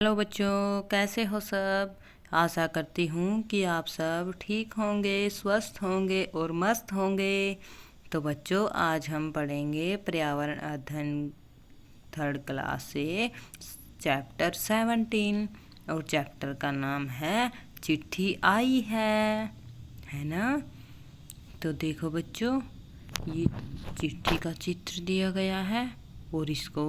Hello बच्चों, कैसे हो सब। आशा करती हूँ कि आप सब ठीक होंगे, स्वस्थ होंगे और मस्त होंगे। तो बच्चों, आज हम पढ़ेंगे पर्यावरण अध्ययन थर्ड क्लास से चैप्टर 17 और चैप्टर का नाम है चिट्ठी आई है ना। तो देखो बच्चों, ये चिट्ठी का चित्र दिया गया है और इसको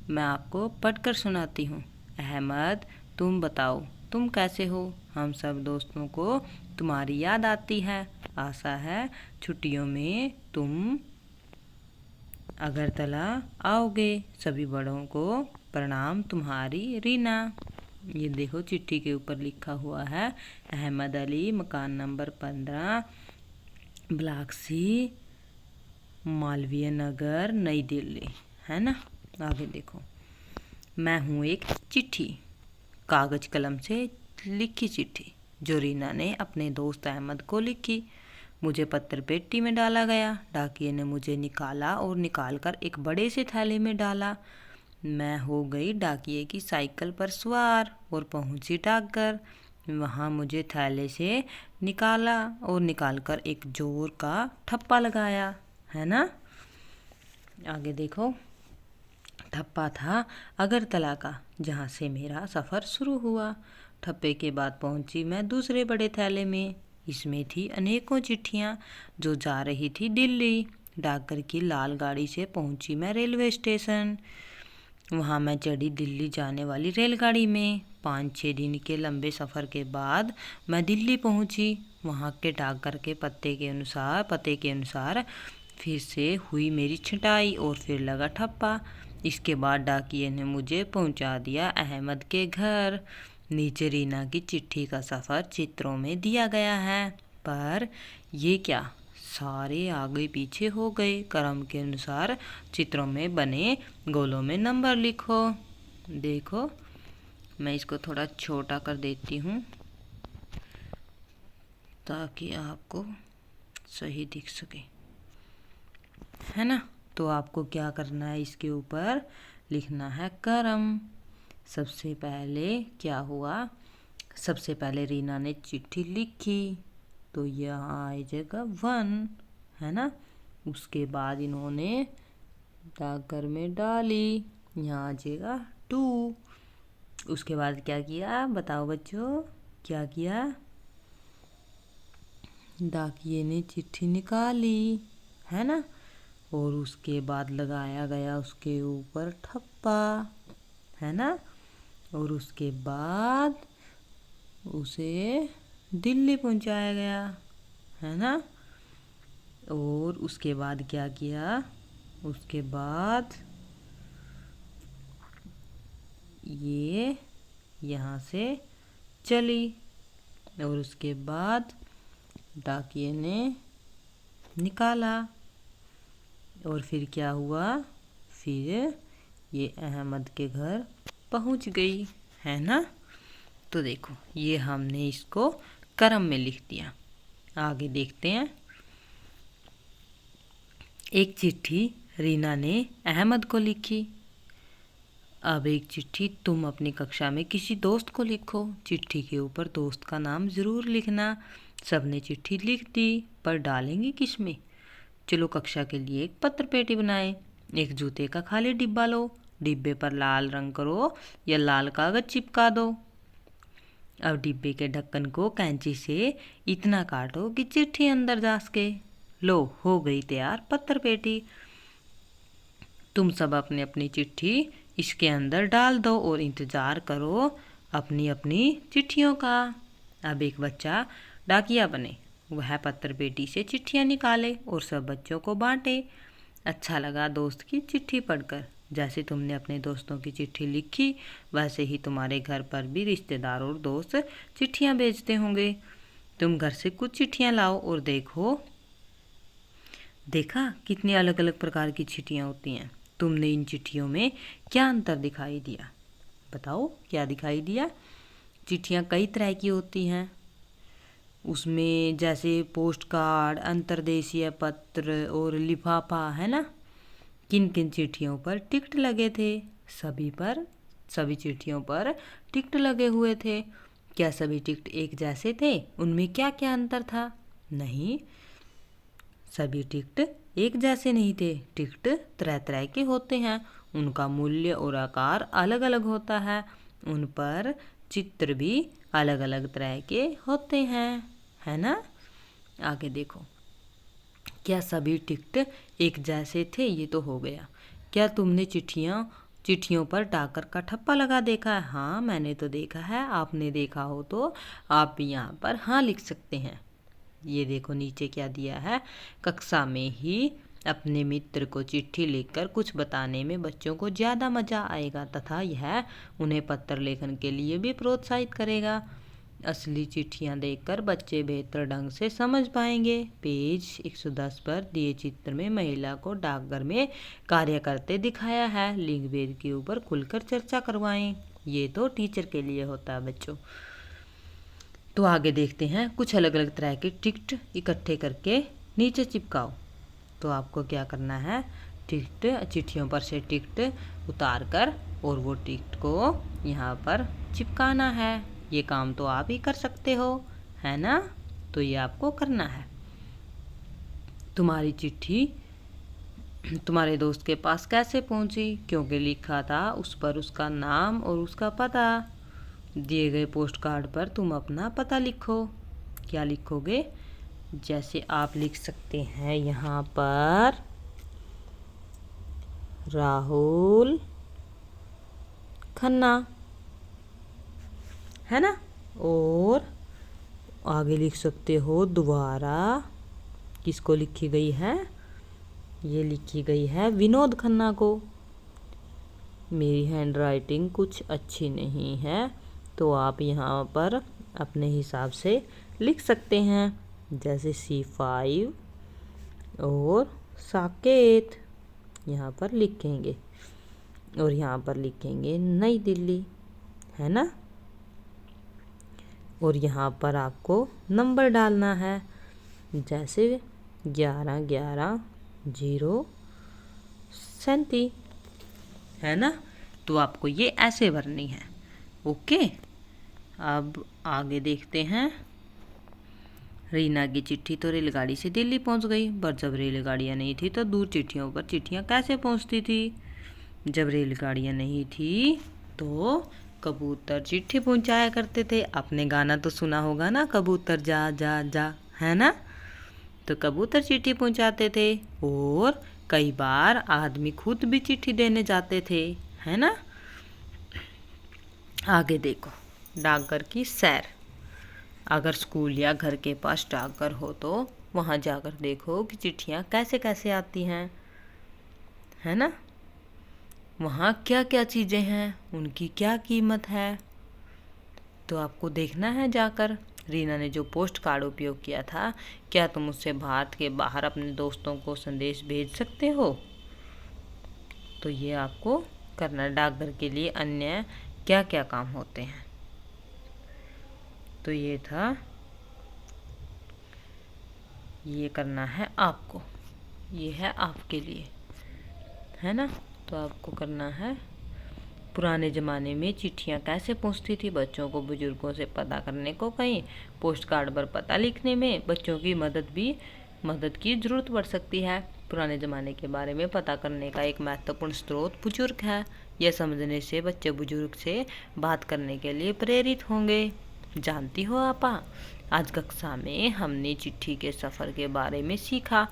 मैं आपको पढ़कर सुनाती हूँ। अहमद, तुम बताओ तुम कैसे हो। हम सब दोस्तों को तुम्हारी याद आती है। आशा है छुट्टियों में तुम अगरतला आओगे। सभी बड़ों को प्रणाम, तुम्हारी रीना। ये देखो, चिट्ठी के ऊपर लिखा हुआ है अहमद अली, मकान number 15, block C, Malviya Nagar, नई दिल्ली, है ना। आगे देखो, मैं हूँ एक चिट्ठी, कागज कलम से लिखी चिट्ठी जो रीना ने अपने दोस्त अहमद को लिखी। मुझे पत्र पेटी में डाला गया। डाकिये ने मुझे निकाला और निकालकर एक बड़े से थैले में डाला। मैं हो गई डाकिये की साइकिल पर सवार और पहुंची डाकघर। वहाँ मुझे थैले से निकाला और निकालकर एक जोर का ठप्पा लगाया, है ना। आगे देखो, ठप्पा था अगरतला का, जहाँ से मेरा सफ़र शुरू हुआ। ठप्पे के बाद पहुंची मैं दूसरे बड़े थैले में। इसमें थी अनेकों चिट्ठियाँ जो जा रही थी दिल्ली। डाकघर की लाल गाड़ी से पहुंची मैं रेलवे स्टेशन। वहाँ मैं चढ़ी दिल्ली जाने वाली रेलगाड़ी में। 5-6 दिन के लंबे सफ़र के बाद मैं दिल्ली पहुँची। वहाँ के डाकघर के पते के अनुसार फिर से हुई मेरी छँटाई और फिर लगा ठप्पा। इसके बाद डाकिये ने मुझे पहुँचा दिया अहमद के घर। नीचे रीना की चिट्ठी का सफ़र चित्रों में दिया गया है, पर ये क्या, सारे आगे पीछे हो गए। क्रम के अनुसार चित्रों में बने गोलों में नंबर लिखो। देखो, मैं इसको थोड़ा छोटा कर देती हूँ ताकि आपको सही दिख सके, है ना। तो आपको क्या करना है, इसके ऊपर लिखना है क्रम। सबसे पहले क्या हुआ, सबसे पहले रीना ने चिट्ठी लिखी तो यहाँ आ जाएगा 1, है ना। उसके बाद इन्होंने डाकघर में डाली, यहाँ आ जाएगा 2। उसके बाद क्या किया, बताओ बच्चों, क्या किया। डाकिये ने चिट्ठी निकाली, है ना, और उसके बाद लगाया गया उसके ऊपर ठप्पा, है ना। और उसके बाद उसे दिल्ली पहुंचाया गया, है ना। और उसके बाद क्या किया, उसके बाद ये यहाँ से चली और उसके बाद डाकिये ने निकाला और फिर क्या हुआ, फिर ये अहमद के घर पहुंच गई, है ना। तो देखो, ये हमने इसको क्रम में लिख दिया। आगे देखते हैं। एक चिट्ठी रीना ने अहमद को लिखी। अब एक चिट्ठी तुम अपनी कक्षा में किसी दोस्त को लिखो। चिट्ठी के ऊपर दोस्त का नाम ज़रूर लिखना। सबने चिट्ठी लिख दी, पर डालेंगे किस में। चलो कक्षा के लिए एक पत्र पेटी बनाएं। एक जूते का खाली डिब्बा लो, डिब्बे पर लाल रंग करो या लाल कागज चिपका दो। अब डिब्बे के ढक्कन को कैंची से इतना काटो कि चिट्ठी अंदर जा सके। लो, हो गई तैयार पत्र पेटी। तुम सब अपनी अपनी चिट्ठी इसके अंदर डाल दो और इंतज़ार करो अपनी अपनी चिट्ठियों का। अब एक बच्चा डाकिया बने, वह पत्र पेटी से चिट्ठियाँ निकाले और सब बच्चों को बांटे। अच्छा लगा दोस्त की चिट्ठी पढ़कर। जैसे तुमने अपने दोस्तों की चिट्ठी लिखी, वैसे ही तुम्हारे घर पर भी रिश्तेदार और दोस्त चिट्ठियाँ भेजते होंगे। तुम घर से कुछ चिट्ठियाँ लाओ और देखा कितनी अलग अलग प्रकार की चिट्ठियाँ होती हैं। तुमने इन चिट्ठियों में क्या अंतर दिखाई दिया, बताओ क्या दिखाई दिया। चिट्ठियाँ कई तरह की होती हैं, उसमें जैसे पोस्ट कार्ड, अंतर्देशीय पत्र और लिफाफा, है ना। किन किन चिट्ठियों पर टिकट लगे थे, सभी पर सभी चिट्ठियों पर टिकट लगे हुए थे। क्या सभी टिकट एक जैसे थे? उनमें क्या क्या अंतर था? नहीं, सभी टिकट एक जैसे नहीं थे। टिकट तरह तरह के होते हैं, उनका मूल्य और आकार अलग अलग होता है, उन पर चित्र भी अलग अलग तरह के होते हैं, है ना। आगे देखो, क्या सभी टिकट एक जैसे थे? ये तो हो गया। क्या तुमने चिट्ठियों पर डाकघर का ठप्पा लगा देखा है? हाँ, मैंने तो देखा है। आपने देखा हो तो आप भी यहाँ पर हाँ लिख सकते हैं। ये देखो नीचे क्या दिया है, कक्षा में ही अपने मित्र को चिट्ठी लिखकर कुछ बताने में बच्चों को ज़्यादा मज़ा आएगा तथा यह उन्हें पत्र लेखन के लिए भी प्रोत्साहित करेगा। असली चिट्ठियां देखकर बच्चे बेहतर ढंग से समझ पाएंगे। पेज 110 पर दिए चित्र में महिला को डाकघर में कार्य करते दिखाया है। लिंग भेद के ऊपर खुलकर चर्चा करवाएं। ये तो टीचर के लिए होता है बच्चों। तो आगे देखते हैं, कुछ अलग अलग तरह के टिकट इकट्ठे करके नीचे चिपकाओ। तो आपको क्या करना है, टिकट चिट्ठियों पर से टिकट उतार कर और वो टिकट को यहाँ पर चिपकाना है। ये काम तो आप ही कर सकते हो, है ना। तो ये आपको करना है। तुम्हारी चिट्ठी तुम्हारे दोस्त के पास कैसे पहुंची? क्योंकि लिखा था उस पर उसका नाम और उसका पता। दिए गए पोस्ट कार्ड पर तुम अपना पता लिखो। क्या लिखोगे? जैसे आप लिख सकते हैं यहाँ पर राहुल खन्ना, है ना। और आगे लिख सकते हो दोबारा किसको लिखी गई है? ये लिखी गई है विनोद खन्ना को। मेरी हैंड राइटिंग कुछ अच्छी नहीं है, तो आप यहाँ पर अपने हिसाब से लिख सकते हैं, जैसे C5 और साकेत यहाँ पर लिखेंगे और यहाँ पर लिखेंगे नई दिल्ली, है ना। और यहाँ पर आपको नंबर डालना है, जैसे 11-11-0-37, है ना। तो आपको ये ऐसे भरनी है। ओके, अब आगे देखते हैं। रीना की चिट्ठी तो रेलगाड़ी से दिल्ली पहुंच गई, पर जब रेलगाड़ियां नहीं थी तो दूर चिट्ठियों पर चिट्ठियां कैसे पहुंचती थी? जब रेलगाड़ियां नहीं थी तो कबूतर चिट्ठी पहुंचाया करते थे। आपने गाना तो सुना होगा ना, कबूतर जा जा जा, है ना। तो कबूतर चिट्ठी पहुंचाते थे और कई बार आदमी खुद भी चिट्ठी देने जाते थे, है ना। आगे देखो, डाकघर की सैर। अगर स्कूल या घर के पास डाकघर हो तो वहाँ जाकर देखो कि चिट्ठियाँ कैसे कैसे आती हैं, है ना। वहाँ क्या क्या चीज़ें हैं, उनकी क्या कीमत है, तो आपको देखना है जाकर। रीना ने जो पोस्ट कार्ड उपयोग किया था, क्या तुम उससे भारत के बाहर अपने दोस्तों को संदेश भेज सकते हो? तो ये आपको करना। डाकघर के लिए अन्य क्या क्या काम होते हैं, तो ये था, ये करना है आपको, ये है आपके लिए, है ना। तो आपको करना है, पुराने ज़माने में चिट्ठियाँ कैसे पहुँचती थी? बच्चों को बुजुर्गों से पता करने को कहीं पोस्ट कार्ड पर पता लिखने में बच्चों की मदद की ज़रूरत पड़ सकती है। पुराने ज़माने के बारे में पता करने का एक महत्वपूर्ण स्रोत बुजुर्ग है। यह समझने से बच्चे बुजुर्ग से बात करने के लिए प्रेरित होंगे। जानती हो आपा, आज कक्षा में हमने चिट्ठी के सफ़र के बारे में सीखा।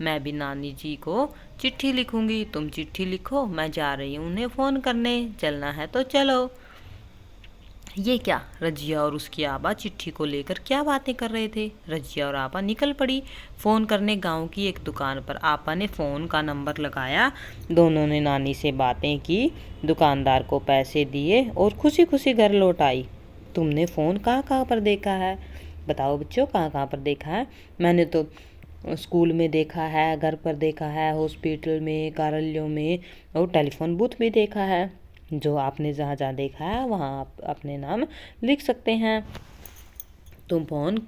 मैं भी नानी जी को चिट्ठी लिखूंगी, तुम चिट्ठी लिखो, मैं जा रही हूँ उन्हें फ़ोन करने। चलना है तो चलो। ये क्या, रजिया और उसकी आबा चिट्ठी को लेकर क्या बातें कर रहे थे? रजिया और आपा निकल पड़ी फ़ोन करने गांव की एक दुकान पर। आपा ने फ़ोन का नंबर लगाया, दोनों ने नानी से बातें की, दुकानदार को पैसे दिए और खुशी खुशी घर लौट आई। तुमने फ़ोन कहाँ कहाँ पर देखा है? बताओ बच्चों, कहाँ कहाँ पर देखा है? मैंने तो स्कूल में देखा है, घर पर देखा है, हॉस्पिटल में, कार्यालयों में और टेलीफोन बूथ भी देखा है। जो आपने जहाँ जहाँ देखा है वहाँ आप अपने नाम लिख सकते हैं। तुम फ़ोन पर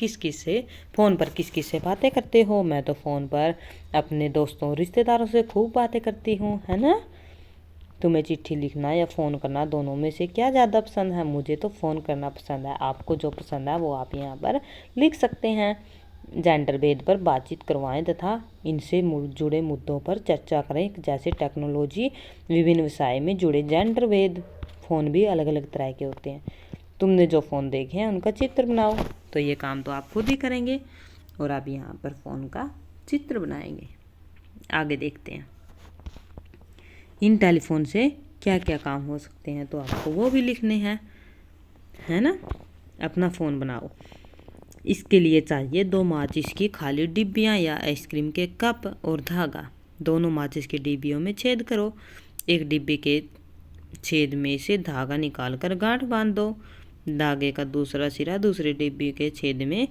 किस किस से बातें करते हो? मैं तो फ़ोन पर अपने दोस्तों रिश्तेदारों से खूब बातें करती हूँ, है ना। तुम्हें चिट्ठी लिखना या फ़ोन करना दोनों में से क्या ज़्यादा पसंद है? मुझे तो फ़ोन करना पसंद है। आपको जो पसंद है वो आप यहाँ पर लिख सकते हैं। जेंडर भेद पर बातचीत करवाएं तथा इनसे जुड़े मुद्दों पर चर्चा करें, जैसे टेक्नोलॉजी, विभिन्न विषय में जुड़े जेंडर भेद। फ़ोन भी अलग अलग तरह के होते हैं। तुमने जो फ़ोन देखे हैं उनका चित्र बनाओ। तो ये काम तो आप खुद ही करेंगे और आप यहाँ पर फ़ोन का चित्र बनाएंगे। आगे देखते हैं इन टेलीफोन से क्या क्या काम हो सकते हैं, तो आपको वो भी लिखने हैं, है ना। अपना फ़ोन बनाओ। इसके लिए चाहिए 2 माचिस की खाली डिब्बियाँ या आइसक्रीम के कप और धागा। दोनों माचिस की डिब्बियों में छेद करो। एक डिब्बी के छेद में से धागा निकालकर गांठ बांध दो। धागे का दूसरा सिरा दूसरे डिब्बी के छेद में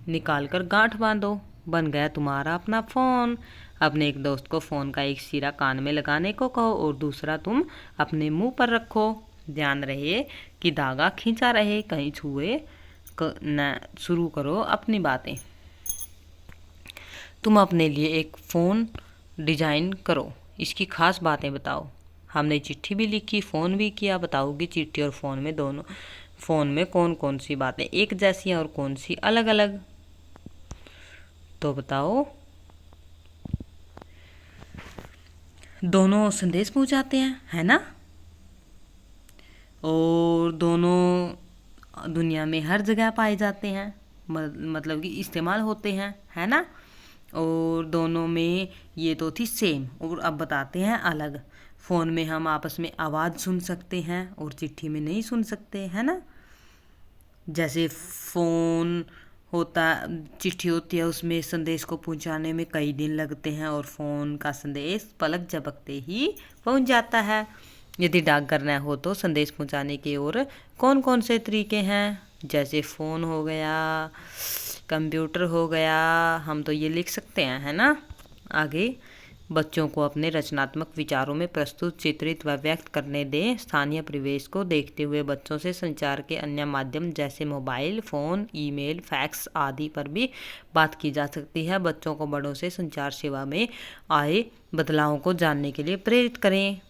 निकालकर गांठ बांधो। बन गया तुम्हारा अपना फ़ोन। अपने एक दोस्त को फ़ोन का एक सिरा कान में लगाने को कहो और दूसरा तुम अपने मुंह पर रखो। ध्यान रहे कि धागा खींचा रहे, कहीं छुए न। शुरू करो अपनी बातें। तुम अपने लिए एक फ़ोन डिजाइन करो, इसकी खास बातें बताओ। हमने चिट्ठी भी लिखी, फ़ोन भी किया। बताओगी चिट्ठी और फ़ोन में दोनों फ़ोन में कौन कौन सी बातें एक जैसी हैं और कौन सी अलग अलग? तो बताओ। दोनों संदेश पहुंचाते हैं, है ना। और दोनों दुनिया में हर जगह पाए जाते हैं, मतलब कि इस्तेमाल होते हैं, है ना। और दोनों में ये तो थी सेम, और अब बताते हैं अलग। फ़ोन में हम आपस में आवाज़ सुन सकते हैं और चिट्ठी में नहीं सुन सकते, है ना। जैसे फ़ोन होता, चिट्ठी होती है, उसमें संदेश को पहुंचाने में कई दिन लगते हैं और फ़ोन का संदेश पलक झपकते ही पहुंच जाता है। यदि डाक करना हो तो संदेश पहुंचाने के और कौन कौन से तरीके हैं? जैसे फ़ोन हो गया, कंप्यूटर हो गया, हम तो ये लिख सकते हैं, है ना। आगे बच्चों को अपने रचनात्मक विचारों में प्रस्तुत, चित्रित व व्यक्त करने दें। स्थानीय परिवेश को देखते हुए बच्चों से संचार के अन्य माध्यम जैसे मोबाइल फ़ोन, ईमेल, फैक्स आदि पर भी बात की जा सकती है। बच्चों को बड़ों से संचार सेवा में आए बदलावों को जानने के लिए प्रेरित करें।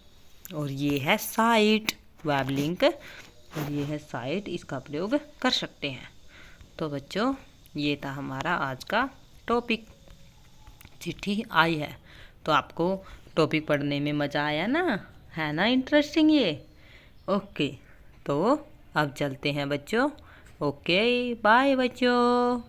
और ये है साइट, वेब लिंक, और ये है साइट, इसका प्रयोग कर सकते हैं। तो बच्चों, ये था हमारा आज का टॉपिक, चिट्ठी आई है। तो आपको टॉपिक पढ़ने में मज़ा आया ना, है ना इंटरेस्टिंग ये। ओके, तो अब चलते हैं बच्चों। ओके, बाय बच्चों।